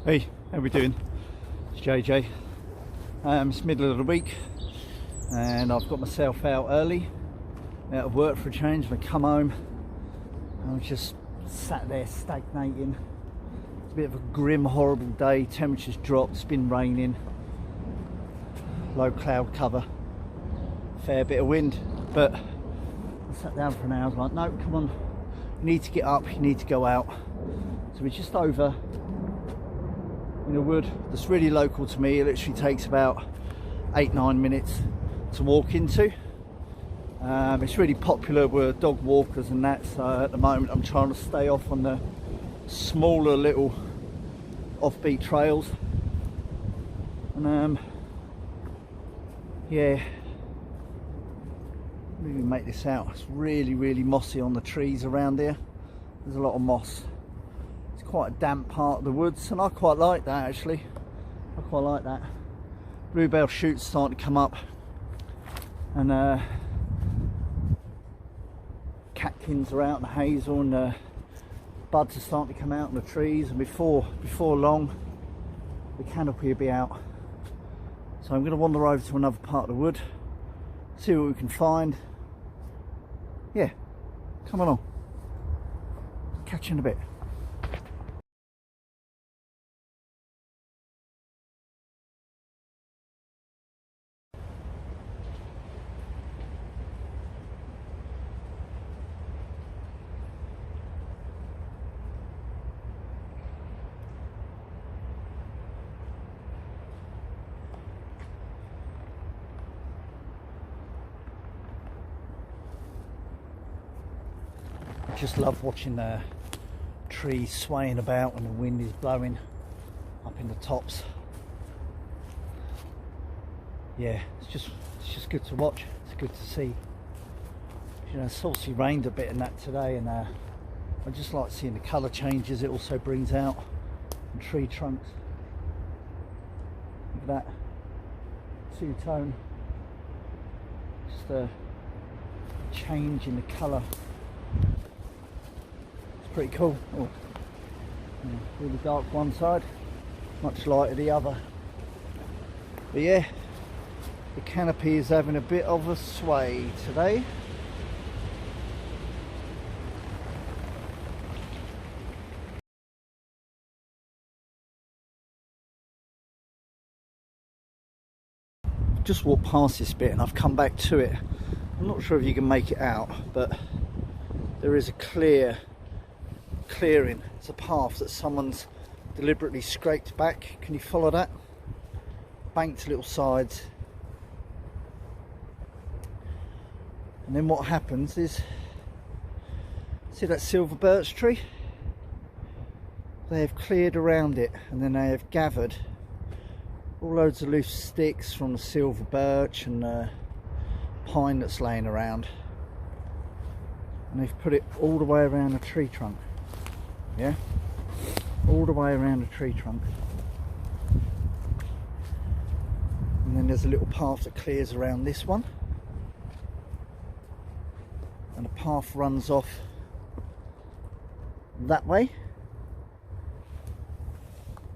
Hey, how we doing? It's JJ. It's middle of the week and I've got myself out early, out of work for a change. I come home and I'm just sat there stagnating. It's a bit of a grim, horrible day. Temperatures dropped, it's been raining, low cloud cover, fair bit of wind, but I sat down for an hour. I was like, no, come on, you need to get up, you need to go out. So we're just over in a wood that's really local to me. It literally takes about 8-9 minutes to walk into. It's really popular with dog walkers and that, so at the moment I'm trying to stay off on the smaller little offbeat trails. And yeah, let me make this out. It's really mossy on the trees around here. There's a lot of moss. Quite a damp part of the woods, and I quite like that actually. I quite like that. Bluebell shoots starting to come up, and catkins are out, and hazel, and buds are starting to come out in the trees, and before long the canopy will be out. So I'm going to wander over to another part of the wood, see what we can find. Yeah, come along, catch you in a bit. Just love watching the trees swaying about when the wind is blowing up in the tops. Yeah, it's just good to watch. It's good to see. You know, it's obviously rained a bit in that today, and I just like seeing the colour changes it also brings out in tree trunks. Look at that, two-tone, just a change in the colour. Pretty cool. Oh, yeah, really dark one side, much lighter the other. But yeah, the canopy is having a bit of a sway today. Just walked past this bit and I've come back to it. I'm not sure if you can make it out, but there is a clearing. It's a path that someone's deliberately scraped back. Can you follow that? Banked little sides. And then what happens is, see that silver birch tree? They have cleared around it, and then they have gathered all loads of loose sticks from the silver birch and the pine that's laying around, and they've put it all the way around the tree trunk. Yeah, all the way around the tree trunk. And then there's a little path that clears around this one, and the path runs off that way,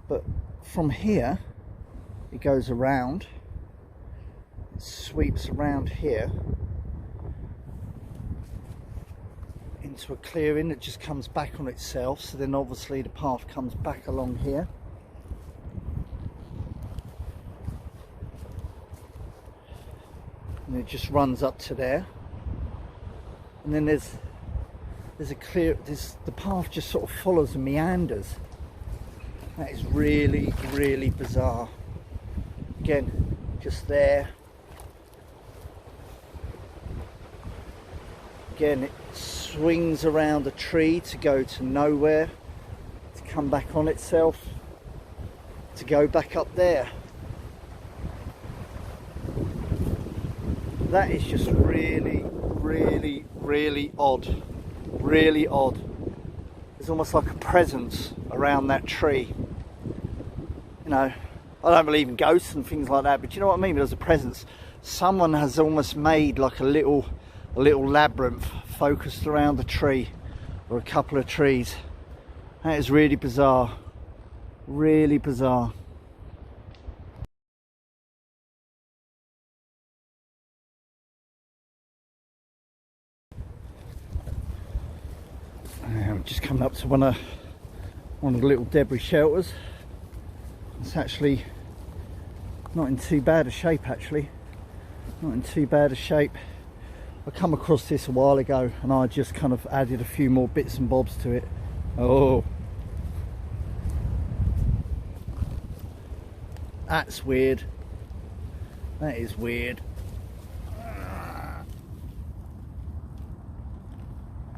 but from here it goes around, it sweeps around here into a clearing that just comes back on itself. So then obviously the path comes back along here, and it just runs up to there, and then there's a the path just sort of follows and meanders. That is really bizarre. Again, just there. Again, it swings around a tree to go to nowhere, to come back on itself, to go back up there. That is just really odd. Really odd. There's almost like a presence around that tree. You know, I don't believe in ghosts and things like that, but you know what I mean? There's a presence. Someone has almost made like a little labyrinth focused around a tree or a couple of trees. That is really bizarre. Really bizarre. I'm just coming up to one of the little debris shelters. It's actually not in too bad a shape, actually. Not in too bad a shape. I come across this a while ago and I just kind of added a few more bits and bobs to it. Oh, that's weird. That is weird.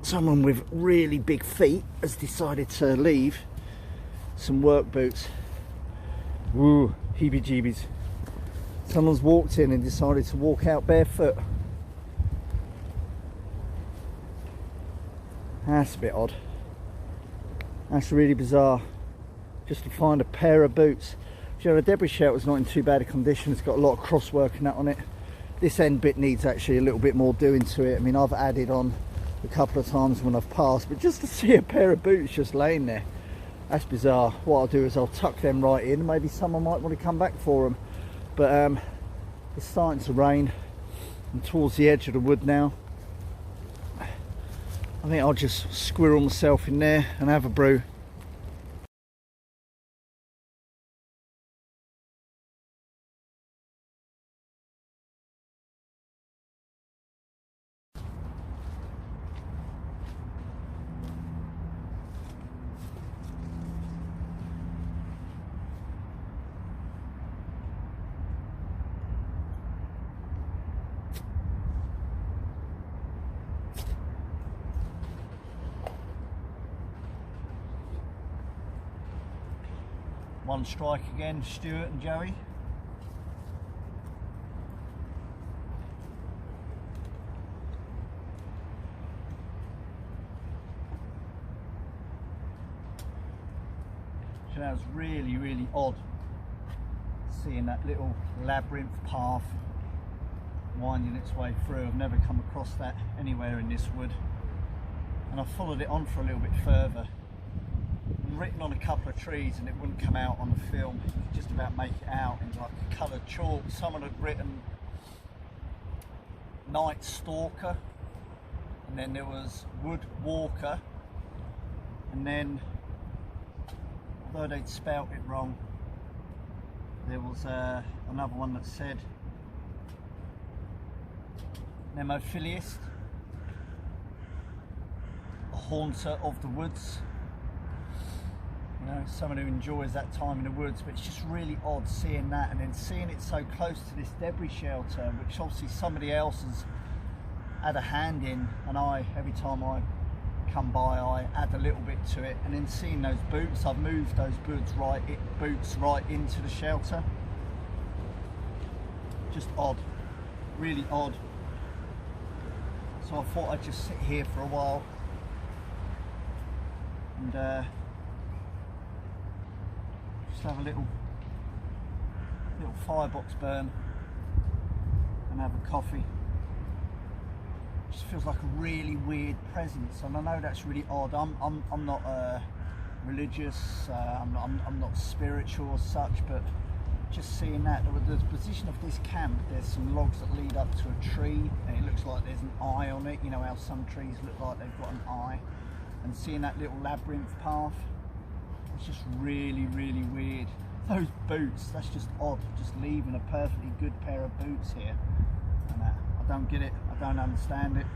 Someone with really big feet has decided to leave some work boots. Woo, heebie-jeebies. Someone's walked in and decided to walk out barefoot. That's a bit odd. That's really bizarre. Just to find a pair of boots. You know, the debris shelter's not in too bad a condition. It's got a lot of crosswork and that on it. This end bit needs actually a little bit more doing to it. I mean, I've added on a couple of times when I've passed, but just to see a pair of boots just laying there, that's bizarre. What I'll do is I'll tuck them right in. Maybe someone might want to come back for them. But it's starting to rain. I'm towards the edge of the wood now. I think I'll just squirrel myself in there and have a brew. One strike again, Stuart and Joey. So that was really, really odd seeing that little labyrinth path winding its way through. I've never come across that anywhere in this wood, and I followed it on for a little bit further. Written on a couple of trees and it wouldn't come out on the film. You could just about make it out in like a coloured chalk. Someone had written Night Stalker, and then there was Wood Walker, and then, although they'd spelt it wrong, there was another one that said Nemophilist, a haunter of the woods. You know, someone who enjoys that time in the woods. But it's just really odd seeing that, and then seeing it so close to this debris shelter, which obviously somebody else has had a hand in, and every time I come by I add a little bit to it. And then seeing those boots, I've moved those boots right into the shelter. Just odd, really odd. So I thought I'd just sit here for a while and just have a little firebox burn and have a coffee. Just feels like a really weird presence, and I know that's really odd. I'm not religious, I'm not spiritual as such, but just seeing that, the position of this camp, there's some logs that lead up to a tree, and it looks like there's an eye on it. You know how some trees look like they've got an eye, and seeing that little labyrinth path, it's just really, really weird. Those boots, that's just odd, just leaving a perfectly good pair of boots here. And I don't get it, I don't understand it.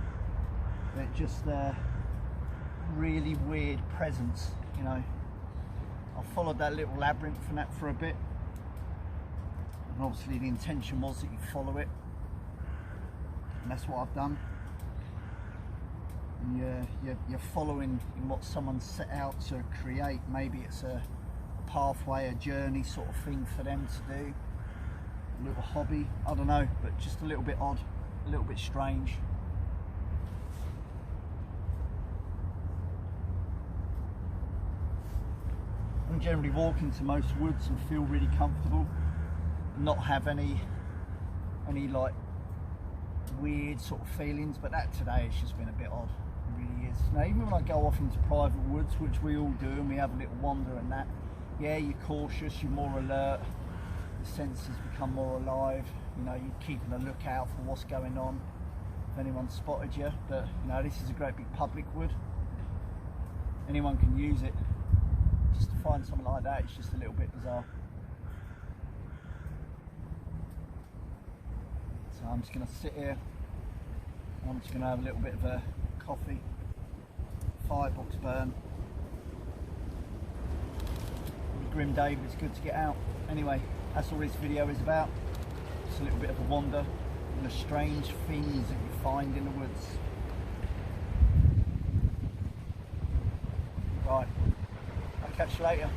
They're just really weird presence, you know. I followed that little labyrinth and that for a bit, and obviously the intention was that you follow it, and that's what I've done. And you're following in what someone set out to create. Maybe it's a pathway, a journey sort of thing for them to do, a little hobby, I don't know, but just a little bit odd, a little bit strange. I generally walk into most woods and feel really comfortable, not have any like weird sort of feelings, but that today it's just been a bit odd. It really is. Now even when I go off into private woods, which we all do, and we have a little wander and that, yeah, you're cautious, you're more alert, the senses become more alive, you know, you're keeping a lookout for what's going on, if anyone spotted you. But you know, this is a great big public wood, anyone can use it. Just to find something like that, it's just a little bit bizarre. So I'm just going to sit here, and I'm just going to have a little bit of a coffee, firebox burn. Grim day, but it's good to get out. Anyway, that's all this video is about. Just a little bit of a wander and the strange things that you find in the woods. Right, I'll catch you later.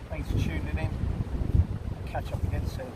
Thanks for tuning in. I'll catch up again soon.